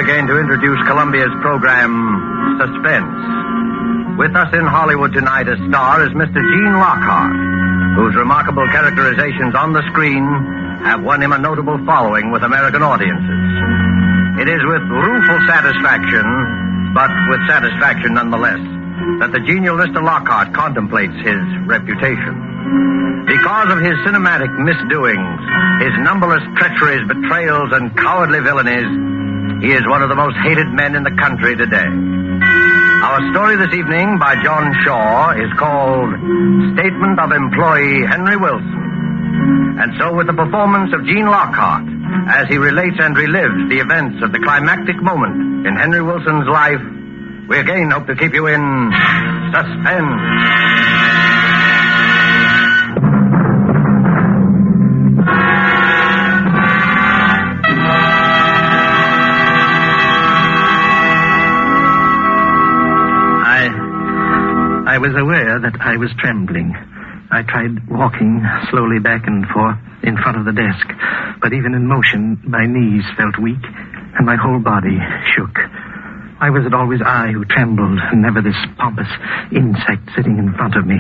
again to introduce Columbia's program, Suspense. With us in Hollywood tonight as star is Mr. Gene Lockhart, whose remarkable characterizations on the screen have won him a notable following with American audiences. It is with rueful satisfaction, but with satisfaction nonetheless, that the genial Mr. Lockhart contemplates his reputation. Because of his cinematic misdoings, his numberless treacheries, betrayals, and cowardly villainies, he is one of the most hated men in the country today. Our story this evening by John Shaw is called Statement of Employee Henry Wison. And so with the performance of Gene Lockhart as he relates and relives the events of the climactic moment in Henry Wilson's life, we again hope to keep you in suspense. I was aware that I was trembling. I tried walking slowly back and forth in front of the desk, but even in motion, my knees felt weak and my whole body shook. Why was it always I who trembled and never this pompous insect sitting in front of me?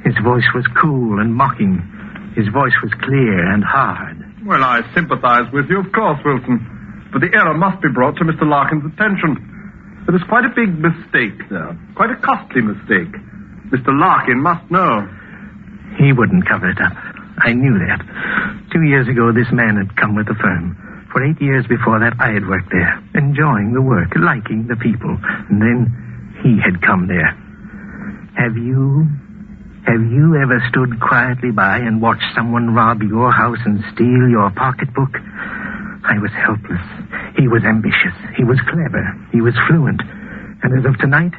His voice was cool and mocking. His voice was clear and hard. Well, I sympathize with you, of course, Wilson, but the error must be brought to Mr. Larkin's attention. There is quite a big mistake there. Quite a costly mistake. Mr. Larkin must know. He wouldn't cover it up. I knew that. 2 years ago, this man had come with the firm. For 8 years before that, I had worked there, enjoying the work, liking the people. And then he had come there. Have you ever stood quietly by and watched someone rob your house and steal your pocketbook? I was helpless. He was ambitious. He was clever. He was fluent. And as of tonight,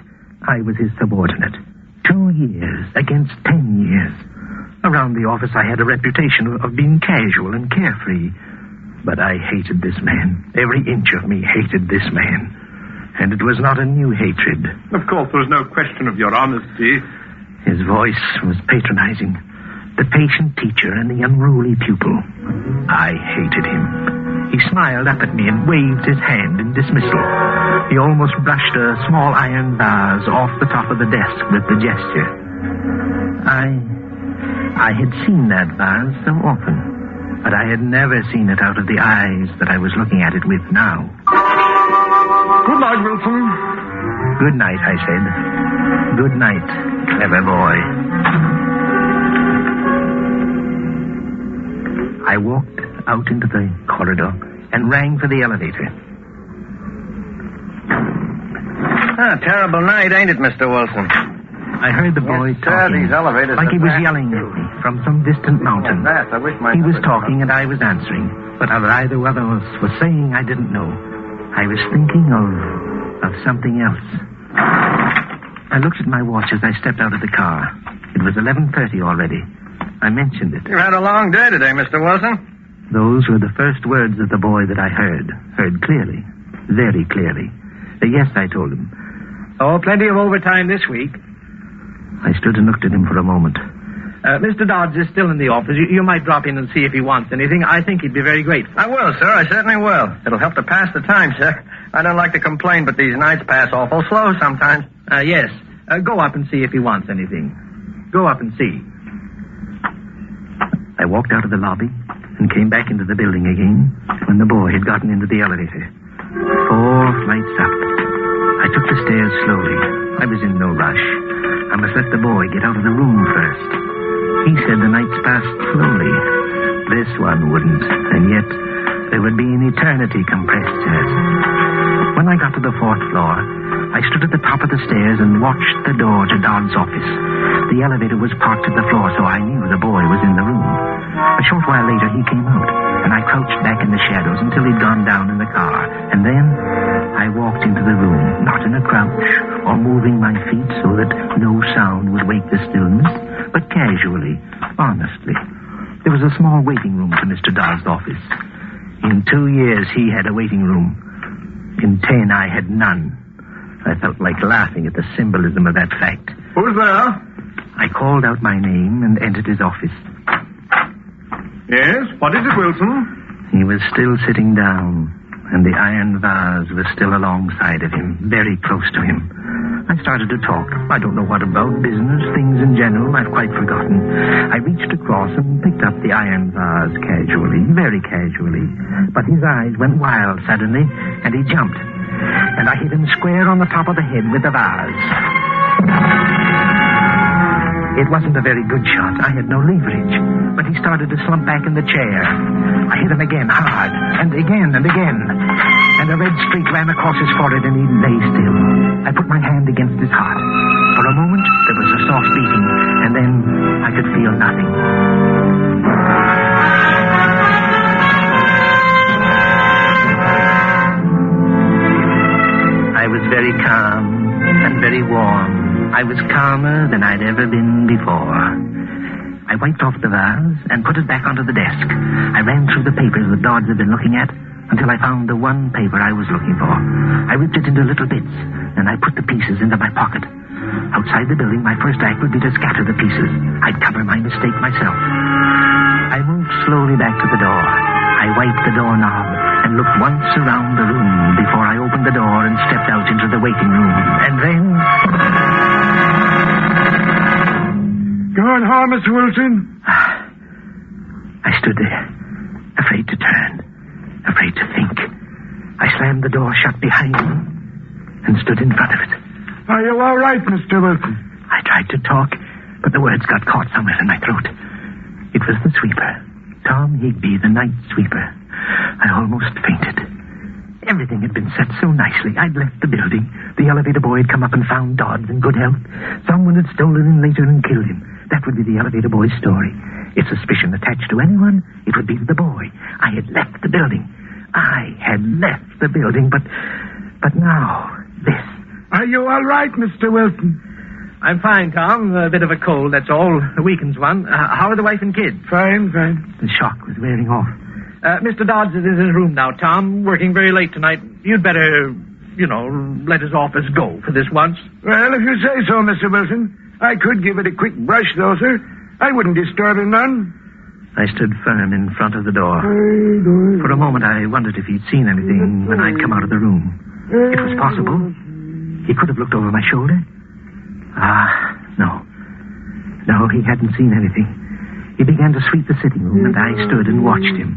I was his subordinate. 2 years against 10 years. Around the office, I had a reputation of being casual and carefree. But I hated this man. Every inch of me hated this man. And it was not a new hatred. Of course, there is no question of your honesty. His voice was patronizing. The patient teacher and the unruly pupil. I hated him. He smiled up at me and waved his hand in dismissal. He almost brushed a small iron vase off the top of the desk with the gesture. I had seen that vase so often, but I had never seen it out of the eyes that I was looking at it with now. Good night, Wilson. Good night, I said. Good night, clever boy. I walked out into the corridor and rang for the elevator. Terrible night, ain't it, Mr. Wilson? I heard the boy talking, these elevators like he was yelling at me from some distant mountain. I wish my He was talking and I was answering, but what either of us was saying, I didn't know. I was thinking of something else. I looked at my watch as I stepped out of the car. It was 11:30 already. I mentioned it. You had a long day today, Mr. Wilson. Those were the first words of the boy that I heard clearly, very clearly. Yes, I told him. Oh, plenty of overtime this week. I stood and looked at him for a moment. Mr. Dodds is still in the office. You might drop in and see if he wants anything. I think he'd be very grateful. I will, sir. I certainly will. It'll help to pass the time, sir. I don't like to complain, but these nights pass awful slow sometimes. Yes. Go up and see if he wants anything. Go up and see. I walked out of the lobby and came back into the building again when the boy had gotten into the elevator. 4 flights up. I took the stairs slowly. I was in no rush. I must let the boy get out of the room first. He said the nights passed slowly. This one wouldn't, and yet there would be an eternity compressed in it. When I got to the 4th floor, I stood at the top of the stairs and watched the door to Dodd's office. The elevator was parked at the floor, so I knew the boy was in the room. A short while later, he came out, and I crouched back in the shadows until he'd gone down in the car. And then I walked into the room, not in a crouch or moving my feet so that no sound would wake the stillness, but casually, honestly. There was a small waiting room to Mr. Dodd's office. In 2 years, he had a waiting room. In 10, I had none. I felt like laughing at the symbolism of that fact. Who's there? I called out my name and entered his office. Yes, what is it, Wilson? He was still sitting down. and the iron vase was still alongside of him, very close to him. I started to talk. I don't know what about, business, things in general, I've quite forgotten. I reached across and picked up the iron vase casually, very casually. But his eyes went wild suddenly, and he jumped. And I hit him square on the top of the head with the vase. It wasn't a very good shot. I had no leverage. But he started to slump back in the chair. I hit him again, hard, and again, and again. And a red streak ran across his forehead, and he lay still. I put my hand against his heart. For a moment, there was a soft beating, and then I could feel nothing. I was very calm and very warm. I was calmer than I'd ever been before. I wiped off the vase and put it back onto the desk. I ran through the papers the Dodds had been looking at until I found the one paper I was looking for. I ripped it into little bits, and I put the pieces into my pocket. Outside the building, my first act would be to scatter the pieces. I'd cover my mistake myself. I moved slowly back to the door. I wiped the doorknob and looked once around the room before I opened the door and stepped out into the waiting room. And then... Going home, Mr. Wilson? I stood there, afraid to turn, afraid to think. I slammed the door shut behind me and stood in front of it. Are you all right, Mr. Wilson? I tried to talk, but the words got caught somewhere in my throat. It was the sweeper, Tom Higby, the night sweeper. I almost fainted. Everything had been set so nicely. I'd left the building. The elevator boy had come up and found Dodds in good health. Someone had stolen him later and killed him. That would be the elevator boy's story. If suspicion attached to anyone, it would be to the boy. I had left the building. But now, this. Are you all right, Mr. Wilson? I'm fine, Tom. A bit of a cold, that's all. A weakens one. How are the wife and kids? Fine. The shock was wearing off. Mr. Dodds is in his room now, Tom. Working very late tonight. You'd better, let his office go for this once. Well, if you say so, Mr. Wilson. I could give it a quick brush, though, sir. I wouldn't disturb him none. I stood firm in front of the door. For a moment, I wondered if he'd seen anything when I'd come out of the room. It was possible. He could have looked over my shoulder. No. No, he hadn't seen anything. He began to sweep the sitting room, and I stood and watched him.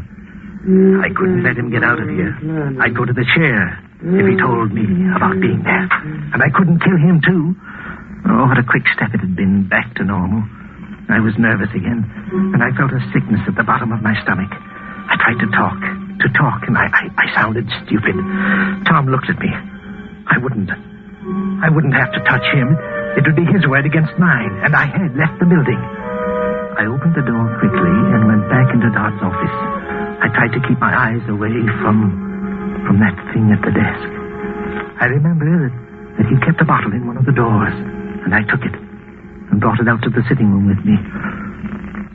I couldn't let him get out of here. I'd go to the chair if he told me about being there. And I couldn't kill him, too. Oh, what a quick step it had been back to normal. I was nervous again, and I felt a sickness at the bottom of my stomach. I tried to talk, and I sounded stupid. Tom looked at me. I wouldn't have to touch him. It would be his word against mine, and I had left the building. I opened the door quickly and went back into Dodd's office. I tried to keep my eyes away from that thing at the desk. I remember that he kept a bottle in one of the doors, and I took it and brought it out to the sitting room with me.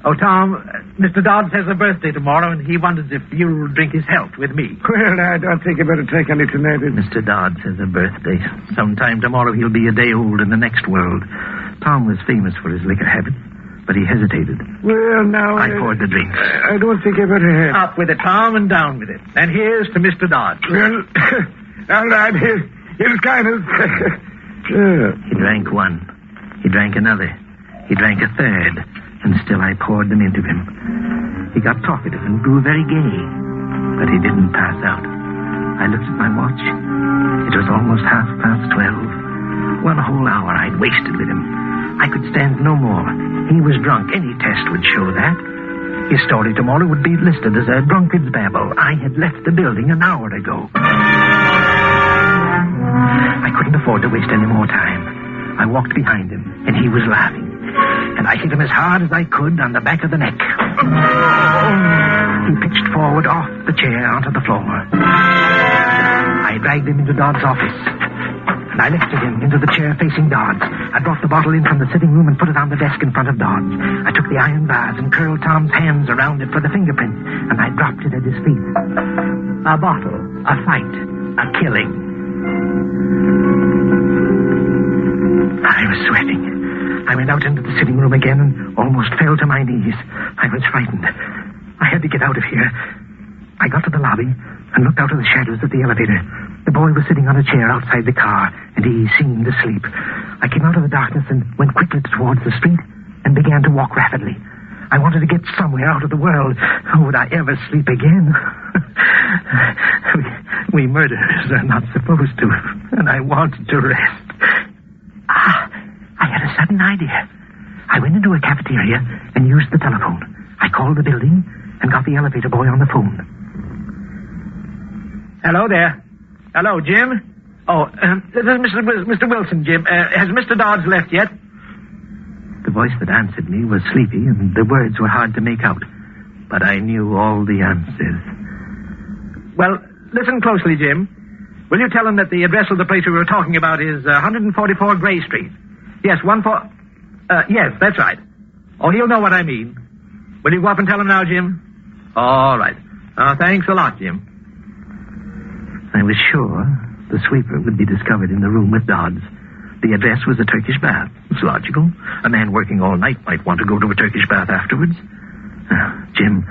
Oh, Tom, Mr. Dodds has a birthday tomorrow, and he wonders if you'll drink his health with me. Well, I don't think you better take any tonight. Mr. Dodds has a birthday. Sometime tomorrow he'll be a day old in the next world. Tom was famous for his liquor habits, but he hesitated. Well, now... I poured the drinks. I don't think you better have... Up with it, Tom, and down with it. And here's to Mr. Dodds. Well, all right, here's kind of... He drank one. He drank another. He drank a third. And still I poured them into him. He got talkative and grew very gay. But he didn't pass out. I looked at my watch. It was almost 12:30. 1 whole hour I'd wasted with him. I could stand no more. He was drunk. Any test would show that. His story tomorrow would be listed as a drunkard's babble. I had left the building an hour ago. I couldn't afford to waste any more time. I walked behind him, and he was laughing. And I hit him as hard as I could on the back of the neck. He pitched forward off the chair onto the floor. I dragged him into Dodd's office. And I lifted him into the chair facing Dodds. I brought the bottle in from the sitting room and put it on the desk in front of Dodds. I took the iron vase and curled Tom's hands around it for the fingerprints, and I dropped it at his feet. A bottle, a fight, a killing. I was sweating. I went out into the sitting room again and almost fell to my knees. I was frightened. I had to get out of here. I got to the lobby, and looked out of the shadows of the elevator. The boy was sitting on a chair outside the car, and he seemed asleep. I came out of the darkness and went quickly towards the street and began to walk rapidly. I wanted to get somewhere out of the world. Oh, would I ever sleep again? we murderers are not supposed to, and I wanted to rest. I had a sudden idea. I went into a cafeteria and used the telephone. I called the building and got the elevator boy on the phone. Hello there. Hello, Jim. Oh, this is Mr. Wilson, Jim. Has Mr. Dodds left yet? The voice that answered me was sleepy, and the words were hard to make out. But I knew all the answers. Well, listen closely, Jim. Will you tell him that the address of the place we were talking about is 144 Gray Street? Yes, yes, that's right. Oh, he'll know what I mean. Will you go up and tell him now, Jim? All right. Thanks a lot, Jim. I was sure the sweeper would be discovered in the room with Dodds. The address was a Turkish bath. It's logical. A man working all night might want to go to a Turkish bath afterwards. Jim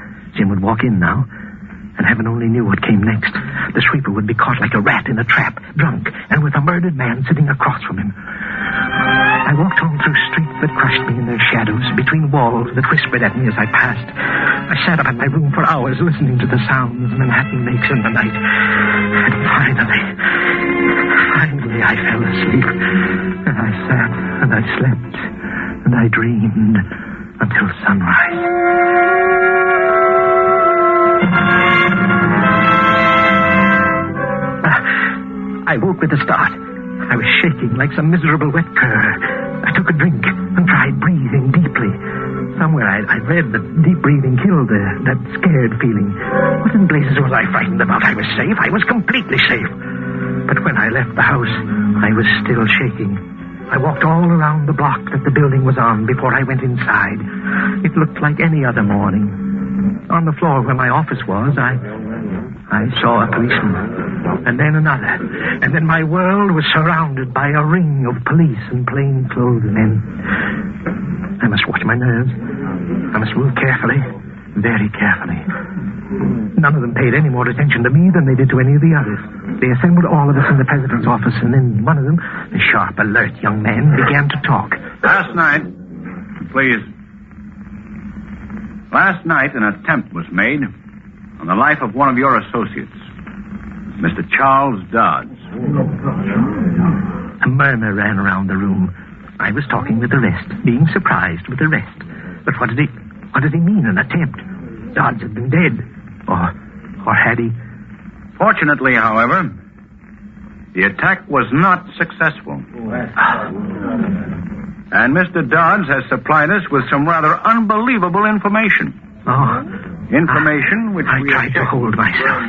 would walk in now, and heaven only knew what came next. The sweeper would be caught like a rat in a trap, drunk, and with a murdered man sitting across from him. I walked home through streets that crushed me in their shadows, between walls that whispered at me as I passed. I sat up in my room for hours listening to the sounds Manhattan makes in the night. And finally, I fell asleep. And I sat, and I slept, and I dreamed until sunrise. I woke with a start. I was shaking like some miserable wet cur. I took a drink and tried breathing deeply. Somewhere I'd read that deep breathing killed that scared feeling. What in blazes was I frightened about? I was safe. I was completely safe. But when I left the house, I was still shaking. I walked all around the block that the building was on before I went inside. It looked like any other morning. On the floor where my office was, I saw a policeman, and then another, and then my world was surrounded by a ring of police in plainclothes men. I must watch my nerves. I must move carefully, very carefully. None of them paid any more attention to me than they did to any of the others. They assembled all of us in the president's office, and then one of them, a sharp, alert young man, began to talk. Last night, an attempt was made on the life of one of your associates, Mr. Charles Dodds. A murmur ran around the room. I was talking with the rest, being surprised with the rest. But what did he mean, an attempt? Dodds had been dead. Or had he? Fortunately, however, the attack was not successful. And Mr. Dodds has supplied us with some rather unbelievable information. Information which I tried to hold myself.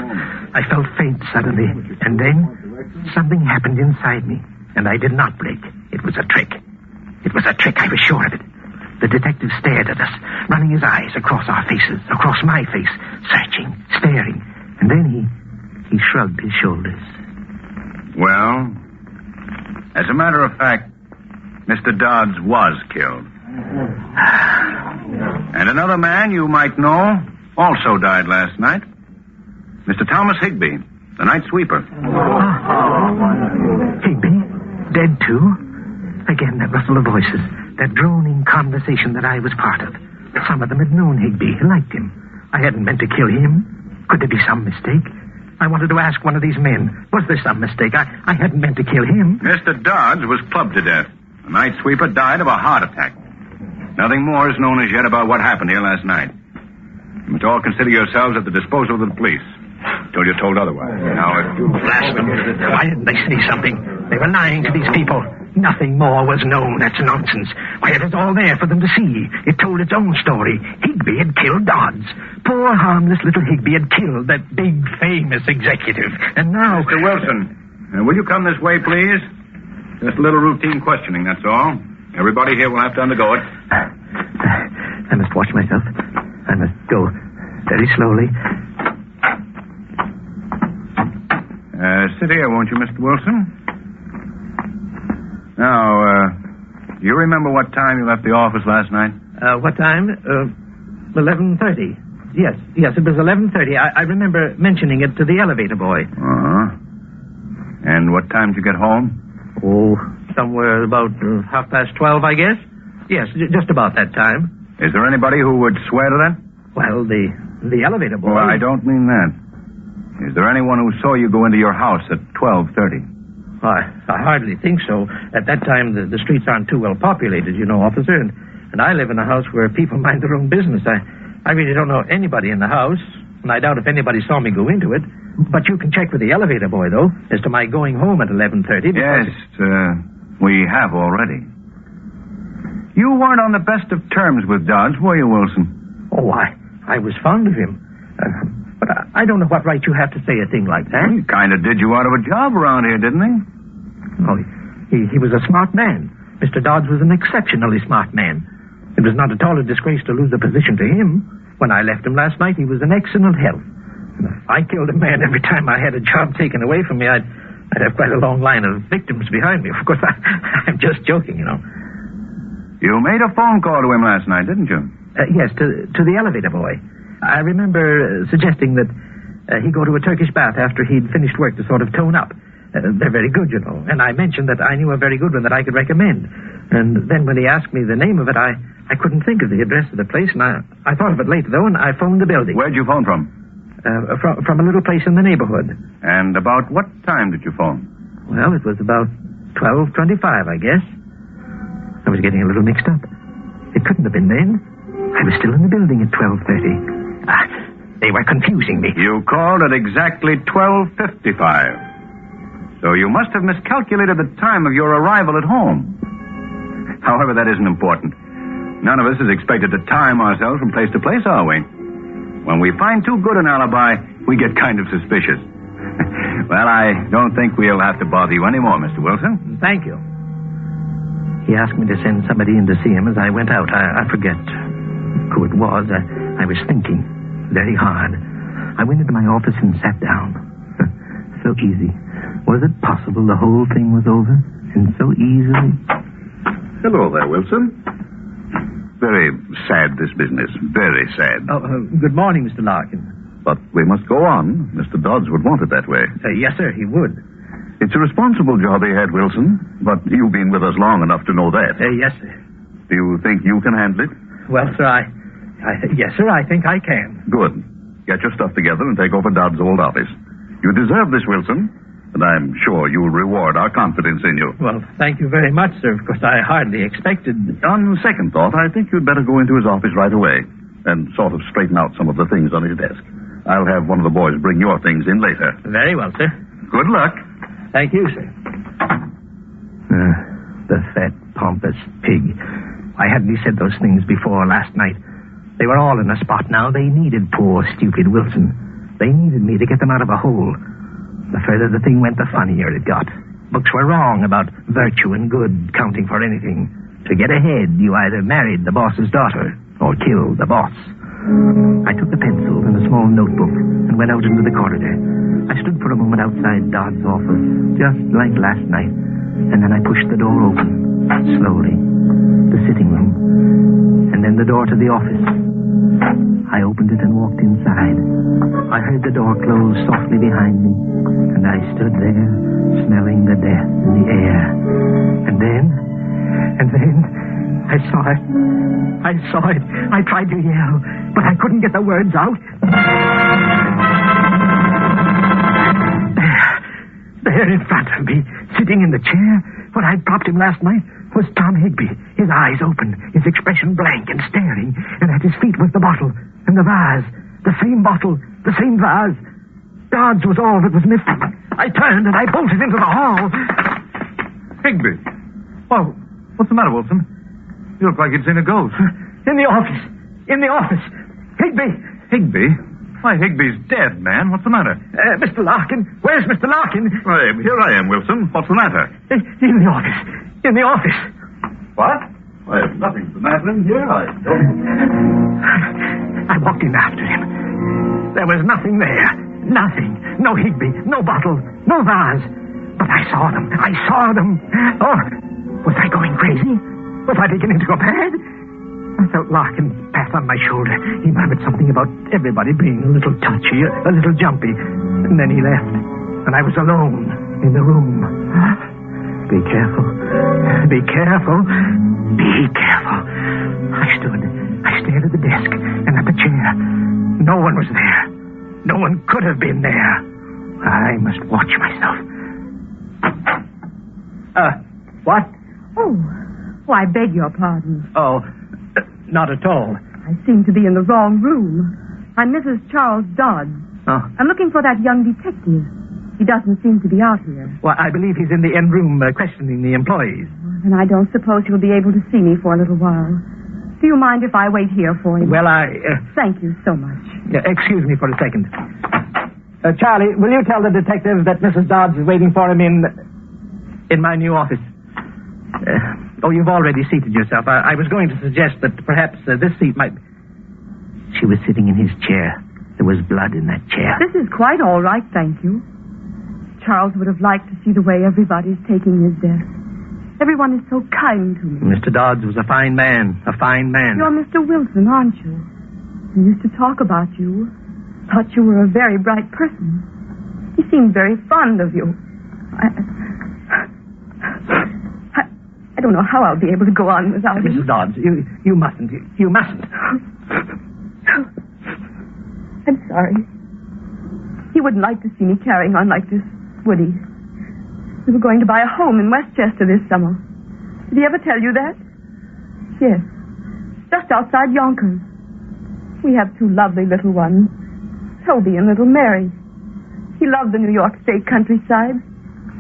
I felt faint suddenly, and then something happened inside me, and I did not break. It was a trick. It was a trick, I was sure of it. The detective stared at us, running his eyes across our faces, across my face, searching, staring, and then he shrugged his shoulders. Well, as a matter of fact, Mr. Dodds was killed. And another man you might know also died last night. Mr. Thomas Higbee, the night sweeper. Higbee? Dead too? Again, that rustle of voices, that droning conversation that I was part of. Some of them had known Higbee, liked him. I hadn't meant to kill him. Could there be some mistake? I wanted to ask one of these men, was there some mistake? I hadn't meant to kill him. Mr. Dodds was clubbed to death. The night sweeper died of a heart attack. Nothing more is known as yet about what happened here last night. You must all consider yourselves at the disposal of the police, till you're told otherwise. Now, if you... Blasphemy. Why didn't they say something? They were lying to these people. Nothing more was known. That's nonsense. Why, it was all there for them to see. It told its own story. Higbee had killed Dodds. Poor, harmless little Higbee had killed that big, famous executive. And now... Mr. Wilson, will you come this way, please? Just a little routine questioning, that's all. Everybody here will have to undergo it. I must watch myself. I must go very slowly. Sit here, won't you, Mr. Wilson? Now, do you remember what time you left the office last night? What time? 11:30. Yes, it was 11:30. I remember mentioning it to the elevator boy. Uh-huh. And what time did you get home? Oh, somewhere about 12:30, I guess. Yes, just about that time. Is there anybody who would swear to that? Well, the elevator boy... Well, I don't mean that. Is there anyone who saw you go into your house at 12:30? I hardly think so. At that time, the streets aren't too well populated, you know, officer, and I live in a house where people mind their own business. I really don't know anybody in the house, and I doubt if anybody saw me go into it. But you can check with the elevator boy, though, as to my going home at 11:30. Yes, we have already. You weren't on the best of terms with Dodds, were you, Wilson? Oh, I was fond of him. But I don't know what right you have to say a thing like that. He kind of did you out of a job around here, didn't he? Oh, he was a smart man. Mr. Dodds was an exceptionally smart man. It was not at all a disgrace to lose a position to him. When I left him last night, he was in excellent health. And if I killed a man every time I had a job taken away from me, I'd have quite a long line of victims behind me. Of course, I'm just joking, you know. You made a phone call to him last night, didn't you? Yes, to the elevator boy. I remember suggesting that he go to a Turkish bath after he'd finished work to sort of tone up. They're very good, you know. And I mentioned that I knew a very good one that I could recommend. And then when he asked me the name of it, I couldn't think of the address of the place, and I thought of it later, though, and I phoned the building. Where'd you phone from? From a little place in the neighborhood. And about what time did you phone? Well, it was about 12:25, I guess. I was getting a little mixed up. It couldn't have been then. I was still in the building at 12:30. They were confusing me. You called at exactly 12:55. So you must have miscalculated the time of your arrival at home. However, that isn't important. None of us is expected to time ourselves from place to place, are we? When we find too good an alibi, we get kind of suspicious. Well, I don't think we'll have to bother you anymore, Mr. Wilson. Thank you. He asked me to send somebody in to see him as I went out. I forget who it was. I was thinking very hard. I went into my office and sat down. So easy. Was it possible the whole thing was over? And so easily? Hello there, Wilson. Very sad, this business. Very sad. Oh, good morning, Mr. Larkin. But we must go on. Mr. Dodds would want it that way. Yes, sir, he would. It's a responsible job he had, Wilson, but you've been with us long enough to know that. Yes, sir. Do you think you can handle it? Well, sir, yes, sir, I think I can. Good. Get your stuff together and take over Dodds' old office. You deserve this, Wilson, and I'm sure you'll reward our confidence in you. Well, thank you very much, sir, because I hardly expected... On second thought, I think you'd better go into his office right away and sort of straighten out some of the things on his desk. I'll have one of the boys bring your things in later. Very well, sir. Good luck. Thank you, sir. The fat, pompous pig. I hadn't said those things before last night. They were all in a spot now. They needed poor, stupid Wilson. They needed me to get them out of a hole. The further the thing went, the funnier it got. Books were wrong about virtue and good counting for anything. To get ahead, you either married the boss's daughter or killed the boss. I took the pencil and a small notebook and went out into the corridor. I stood for a moment outside Dodd's office, just like last night, and then I pushed the door open, slowly. The sitting room, and then the door to the office. I opened it and walked inside. I heard the door close softly behind me, and I stood there, smelling the death in the air. And then, I saw it. I tried to yell, but I couldn't get the words out. There in front of me, sitting in the chair, when I dropped him last night, was Tom Higby, his eyes open, his expression blank and staring, and at his feet was the bottle and the vase, the same bottle, the same vase. Dodds was all that was missing. I turned and I bolted into the hall. Higby. Well, what's the matter, Wilson? You look like you'd seen a ghost. In the office. Higby. Higby? Why, Higby's dead, man. What's the matter? Mr. Larkin. Where's Mr. Larkin? Why, here I am, Wilson. What's the matter? In the office. What? Why, nothing's the matter in here. I walked in after him. There was nothing there. Nothing. No Higby, no bottle, no vase. But I saw them. Oh, was I going crazy? Was I beginning to go mad? I felt Larkin's pat on my shoulder. He murmured something about everybody being a little touchy, a little jumpy. And then he left. And I was alone in the room. Be careful. Be careful. Be careful. I stared at the desk and at the chair. No one was there. No one could have been there. I must watch myself. What? Oh, I beg your pardon. Oh, not at all. I seem to be in the wrong room. I'm Mrs. Charles Dodds. Oh. I'm looking for that young detective. He doesn't seem to be out here. Well, I believe he's in the end room questioning the employees. And I don't suppose he'll be able to see me for a little while. Do you mind if I wait here for him? Well, Thank you so much. Excuse me for a second. Charlie, will you tell the detective that Mrs. Dodds is waiting for him in my new office? You've already seated yourself. I was going to suggest that perhaps this seat might... She was sitting in his chair. There was blood in that chair. This is quite all right, thank you. Charles would have liked to see the way everybody's taking his death. Everyone is so kind to me. Mr. Dodds was a fine man. A fine man. You're Mr. Wilson, aren't you? He used to talk about you. Thought you were a very bright person. He seemed very fond of you. I don't know how I'll be able to go on without him. Mrs. Dodds, you mustn't. You mustn't. I'm sorry. He wouldn't like to see me carrying on like this, would he? We were going to buy a home in Westchester this summer. Did he ever tell you that? Yes. Just outside Yonkers. We have 2 lovely little ones, Toby and little Mary. He loved the New York State countryside.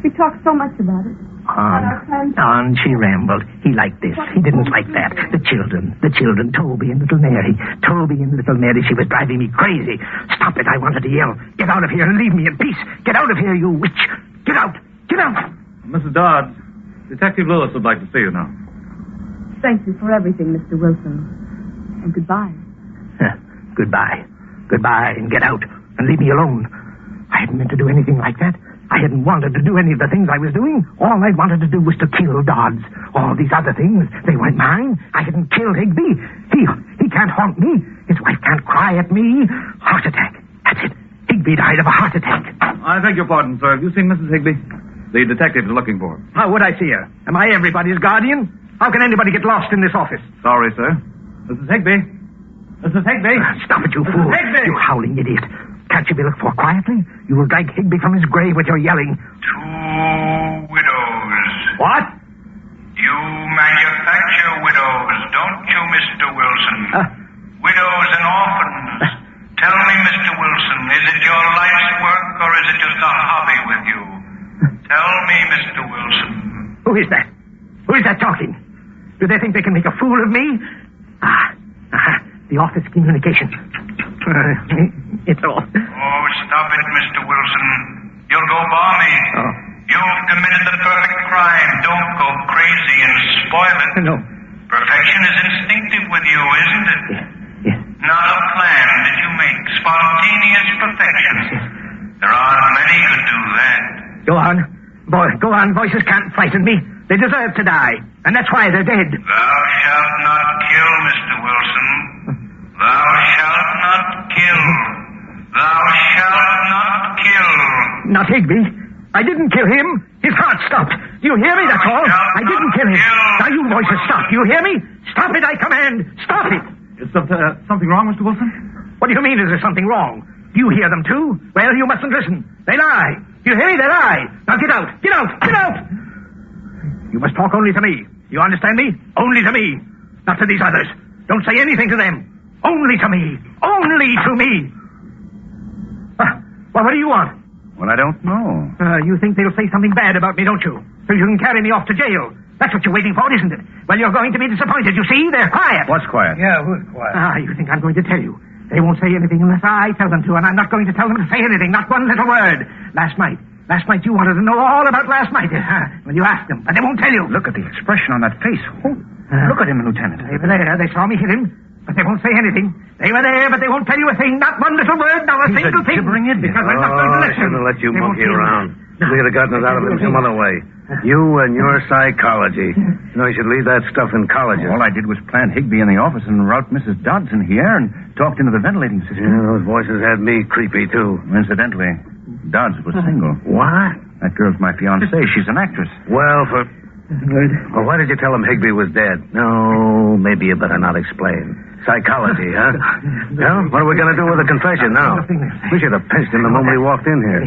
We talked so much about it. On she rambled. He liked this. He didn't like that. The children, Toby and little Mary. She was driving me crazy. Stop it, I wanted to yell. Get out of here and leave me in peace. Get out of here, you witch. Get out. Get out. Mrs. Dodds, Detective Lewis would like to see you now. Thank you for everything, Mr. Wilson. And goodbye. Goodbye. Goodbye, and get out. And leave me alone. I hadn't meant to do anything like that. I hadn't wanted to do any of the things I was doing. All I wanted to do was to kill Dodds. All these other things, they weren't mine. I hadn't killed Higby. He can't haunt me. His wife can't cry at me. Heart attack. That's it. Higby died of a heart attack. I beg your pardon, sir. Have you seen Mrs. Higby? The detective is looking for her. How would I see her? Am I everybody's guardian? How can anybody get lost in this office? Sorry, sir. Mrs. Higby? Mrs. Higby? Stop it, you fool. Higby! You howling idiot. Can't you be looked for quietly? You will drag Higby from his grave with your yelling. 2 widows. What? You manufacture widows, don't you, Mr. Wilson? Widows and orphans. Tell me, Mr. Wilson, is it your life's work or is it just a hobby with you? Tell me, Mr. Wilson. Who is that? Who is that talking? Do they think they can make a fool of me? The office communication. It's all. Oh, stop it, Mr. Wilson. You'll go balmy. Oh. You've committed the perfect crime. Don't go crazy and spoil it. No. Perfection is instinctive with you, isn't it? Yes. Not a plan that you make. Spontaneous perfection. Yes. There aren't many who do that. Go on. Boy, go on. Voices can't frighten me. They deserve to die. And that's why they're dead. Thou shalt not kill, Mr. Wilson. Thou shalt not kill. Thou shalt not kill. Not Higby. I didn't kill him. His heart stopped. You hear me, that's all. I didn't kill him. Now you voices stop. You hear me? Stop it, I command. Stop it. Is something wrong, Mr. Wilson? What do you mean, is there something wrong? You hear them, too? Well, you mustn't listen. They lie. You hear me? They lie. Now get out. Get out. Get out. You must talk only to me. You understand me? Only to me. Not to these others. Don't say anything to them. Only to me. Only to me. Well, what do you want? Well, I don't know. You think they'll say something bad about me, don't you? So you can carry me off to jail. That's what you're waiting for, isn't it? Well, you're going to be disappointed. You see? They're quiet. What's quiet? Yeah, who's quiet? You think I'm going to tell you. They won't say anything unless I tell them to, and I'm not going to tell them to say anything. Not one little word. Last night you wanted to know all about last night. Well, you asked them, but they won't tell you. Look at the expression on that face. Look at him, Lieutenant. They were there. They saw me hit him, but they won't say anything. They were there, but they won't tell you a thing. Not one little word, not a single thing. Gibbering idiot. Because I'm not going to listen. I shouldn't have let you They won't monkey hear me. around. We could have gotten us out of it some other way. You and your psychology. You know, you should leave that stuff in colleges. All I did was plant Higby in the office and route Mrs. Dodson here and talked into the ventilating system. Yeah, those voices had me creepy, too. Incidentally, Dodds was single. What? That girl's my fiancée. She's an actress. Well, well, why did you tell him Higby was dead? No, maybe you better not explain. Psychology, huh? Well, what are we going to do with the confession now? We should have pinched him the moment we walked in here.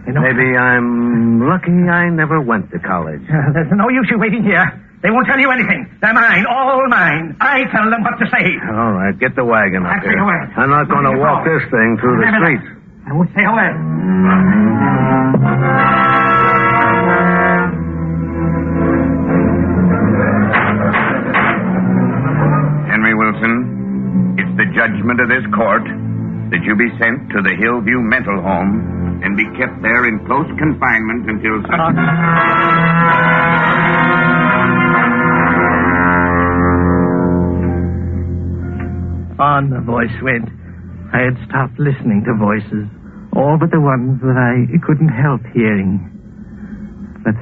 Maybe I'm lucky I never went to college. There's no use you waiting here. They won't tell you anything. They're mine, all mine. I tell them what to say. All right, get the wagon up here. I'm not going to walk this thing through the streets. I won't say a word. Henry Wilson, it's the judgment of this court that you be sent to the Hillview Mental Home and be kept there in close confinement until such... On the voice went. I had stopped listening to voices, all but the ones that I couldn't help hearing. But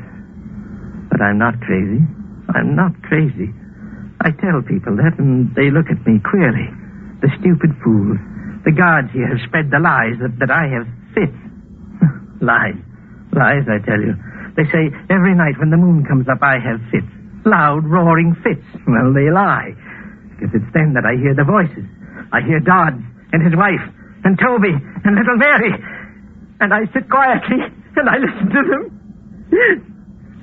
I'm not crazy. I'm not crazy. I tell people that, and they look at me queerly. The stupid fools. The guards here have spread the lies that I have fits. Lies. Lies, I tell you. They say every night when the moon comes up, I have fits. Loud, roaring fits. Well, they lie. Because it's then that I hear the voices. I hear Dodds and his wife and Toby and little Mary. And I sit quietly and I listen to them.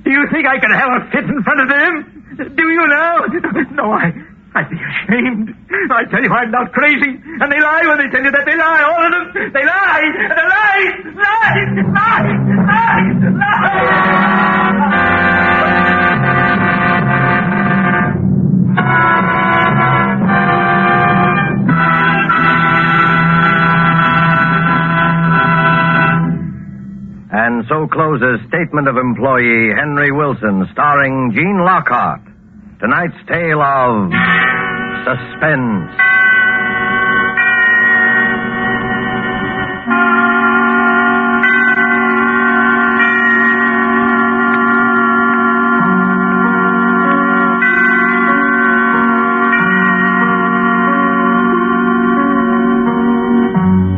Do you think I could have a fit in front of them? Do you now? No, I'd be ashamed. I tell you, I'm not crazy. And they lie when they tell you that they lie. All of them. They lie. And they lie. And so closes Statement of Employee Henry Wison, starring Gene Lockhart. Tonight's tale of Suspense.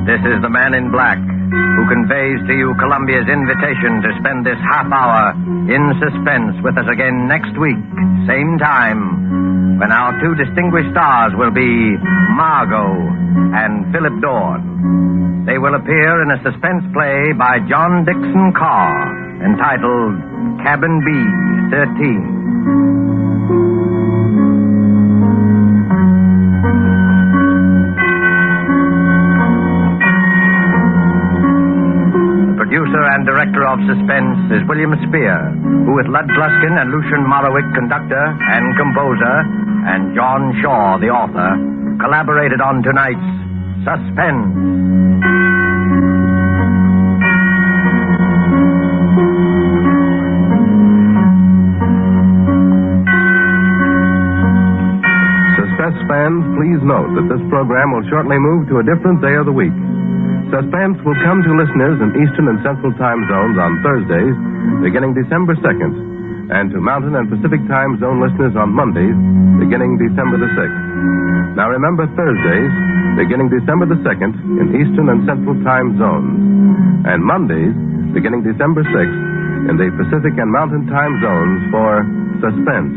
This is the Man in Black, who conveys to you Columbia's invitation to spend this half hour in suspense with us again next week, same time, when our two distinguished stars will be Margot and Philip Dorn. They will appear in a suspense play by John Dixon Carr, entitled Cabin B-13. Producer and director of Suspense is William Spear, who with Lud Gluskin and Lucian Morowick, conductor and composer, and John Shaw, the author, collaborated on tonight's Suspense. Suspense fans, please note that this program will shortly move to a different day of the week. Suspense will come to listeners in Eastern and Central time zones on Thursdays, beginning December 2nd, and to Mountain and Pacific time zone listeners on Mondays, beginning December the 6th. Now remember, Thursdays, beginning December the 2nd, in Eastern and Central time zones, and Mondays, beginning December 6th, in the Pacific and Mountain time zones for Suspense.